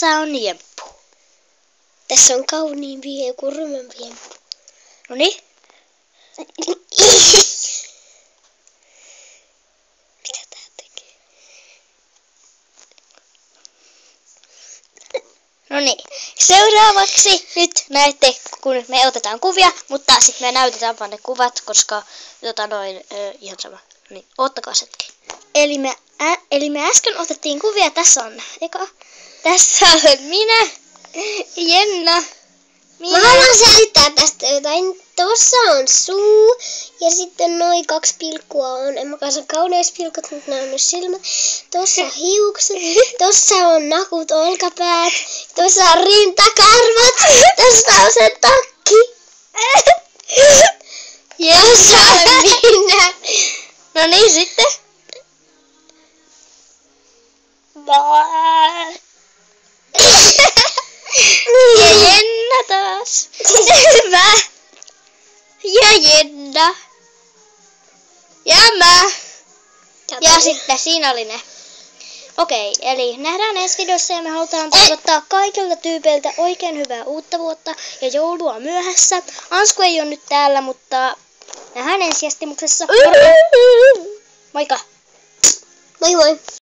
tässä on jemppu. Tässä on kauniimpi ja joku rumempi jemppu. Noniin. Mitä tää tekee? Noniin. Seuraavaksi nyt näette, kun me otetaan kuvia, mutta sitten me näytetään vaan ne kuvat, koska ihan sama. Niin, oottakaa hetki. Eli me äsken otettiin kuvia. Tässä on tässä on minä, Jenna. Mä haluan selittää tästä jotain. Tossa on suu ja sitten noin 2 pilkkua on. En mä kanssa kauneuspilkut, mutta ne on myös silmät. Tossa on hiukset. Tossa on nakut olkapäät. Tossa on rintakarvat. Tossa on se takki. Tossa on minä. No niin sitten. Ja Jenna taas. Mä. Ja Jenna. Ja mä. Ja sitten siinä oli ne. Okei, eli nähdään ensi videossa ja me halutaan toivottaa kaikilta tyypeiltä oikein hyvää uutta vuotta ja joulua myöhässä. Ansku ei ole nyt täällä, mutta nähdään ensi jästimuksessa. Moikka! Moi moi!